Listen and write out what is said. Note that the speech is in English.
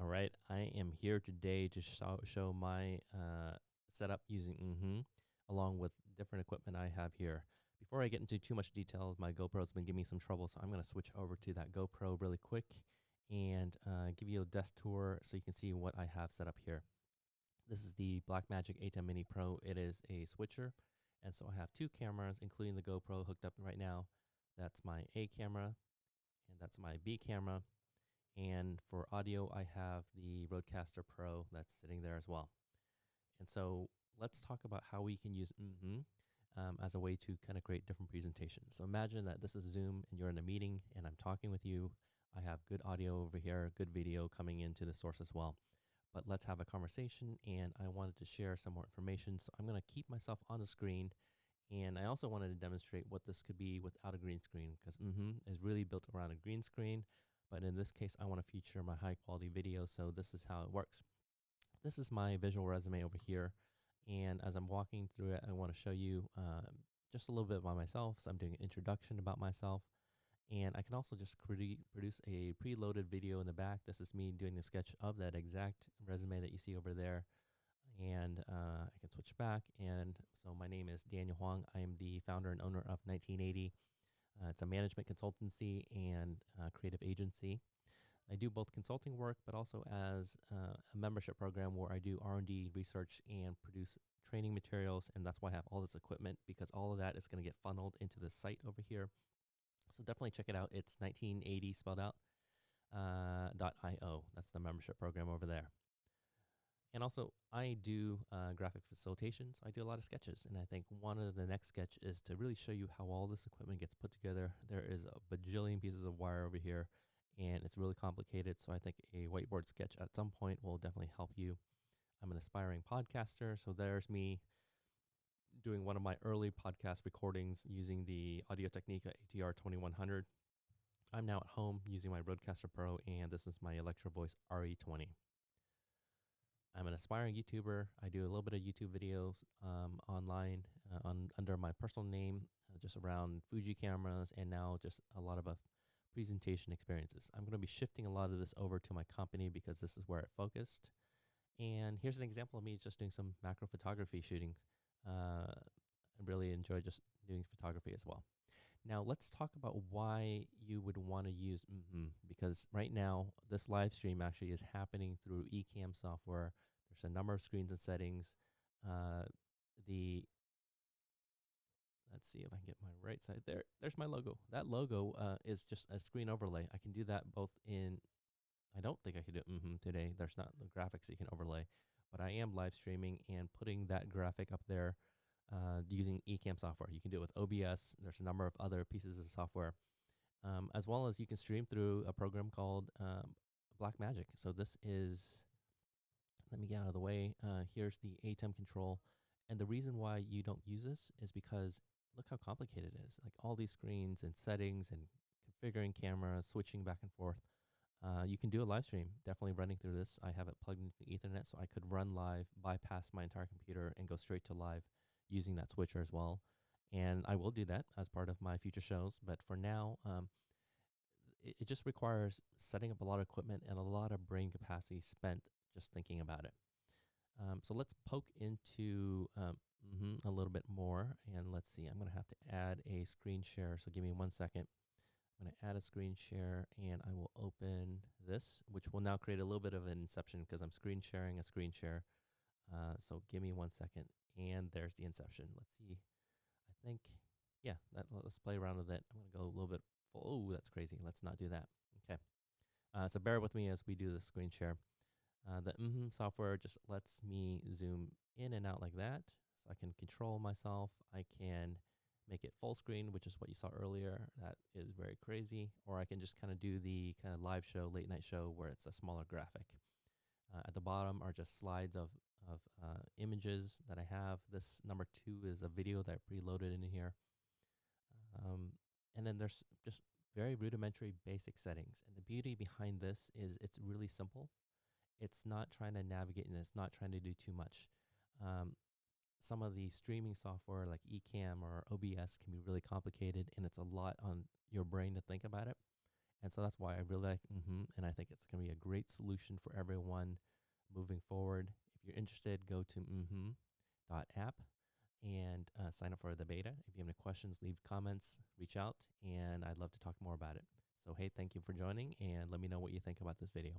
All right, I am here today to show my setup using along with different equipment I have here. Before I get into too much details, my GoPro's been giving me some trouble, so I'm going to switch over to that GoPro really quick and give you a desk tour so you can see what I have set up here. This is the Blackmagic Atem Mini Pro. It is a switcher, and so I have two cameras, including the GoPro hooked up right now. That's my A camera, and that's my B camera. And for audio, I have the Rodecaster Pro that's sitting there as well. And so let's talk about how we can use as a way to kind of create different presentations. So imagine that this is Zoom and you're in a meeting and I'm talking with you. I have good audio over here, good video coming into the source as well. But let's have a conversation, and I wanted to share some more information. So I'm going to keep myself on the screen. And I also wanted to demonstrate what this could be without a green screen, because is really built around a green screen. But in this case, I want to feature my high quality video. So this is how it works. This is my visual resume over here. And as I'm walking through it, I want to show you just a little bit about myself. So I'm doing an introduction about myself. And I can also just produce a preloaded video in the back. This is me doing the sketch of that exact resume that you see over there. And I can switch back. And so my name is Daniel Huang. I am the founder and owner of 1980. It's a management consultancy and creative agency. I do both consulting work, but also as a membership program where I do R&D research and produce training materials. And that's why I have all this equipment, because all of that is going to get funneled into this site over here. So definitely check it out. It's 1980 spelled out .io. That's the membership program over there. And also, I do graphic facilitation, so I do a lot of sketches. And I think one of the next sketch is to really show you how all this equipment gets put together. There is a bajillion pieces of wire over here, and it's really complicated. So I think a whiteboard sketch at some point will definitely help you. I'm an aspiring podcaster, so there's me doing one of my early podcast recordings using the Audio-Technica ATR 2100. I'm now at home using my Rodecaster Pro, and this is my Electro Voice RE20. I'm an aspiring YouTuber. I do a little bit of YouTube videos online under my personal name, just around Fuji cameras, and now just a lot of presentation experiences. I'm going to be shifting a lot of this over to my company because this is where it focused. And here's an example of me just doing some macro photography shootings. I really enjoy just doing photography as well. Now let's talk about why you would want to use because right now this live stream actually is happening through Ecamm software. There's a number of screens and settings. Let's see if I can get my right side there. There's my logo. That logo is just a screen overlay. I can do that both in, I don't think I could do it today. There's not the graphics that you can overlay, but I am live streaming and putting that graphic up there using Ecamm software. You can do it with OBS. There's a number of other pieces of software, as well as you can stream through a program called Blackmagic. So this is, let me get out of the way. Here's the Atem Control. And the reason why you don't use this is because look how complicated it is. Like all these screens and settings and configuring cameras, switching back and forth. You can do a live stream, definitely running through this. I have it plugged into Ethernet, so I could run live, bypass my entire computer, and go straight to live using that switcher as well. And I will do that as part of my future shows. But for now, it just requires setting up a lot of equipment and a lot of brain capacity spent just thinking about it. So let's poke into a little bit more. And let's see, I'm going to have to add a screen share. So give me 1 second. I'm going to add a screen share, and I will open this, which will now create a little bit of an Inception because I'm screen sharing a screen share. So give me 1 second, and there's the Inception. Let's see. I think, yeah, let's play around with it. I'm going to go a little bit full. Oh, that's crazy. Let's not do that. Okay. So bear with me as we do the screen share. The software just lets me zoom in and out like that. So I can control myself. I can make it full screen, which is what you saw earlier. That is very crazy. Or I can just kind of do the kind of live show, late night show, where it's a smaller graphic. At the bottom are just slides of images that I have. This number 2 is a video that I preloaded in here. And then there's just very rudimentary basic settings. And the beauty behind this is it's really simple. It's not trying to navigate, and it's not trying to do too much. Some of the streaming software like Ecamm or OBS can be really complicated, and it's a lot on your brain to think about it. And so that's why I really like and I think it's going to be a great solution for everyone moving forward. If you're interested, go to mmhmm.app and sign up for the beta. If you have any questions, leave comments, reach out, and I'd love to talk more about it. So, hey, thank you for joining, and let me know what you think about this video.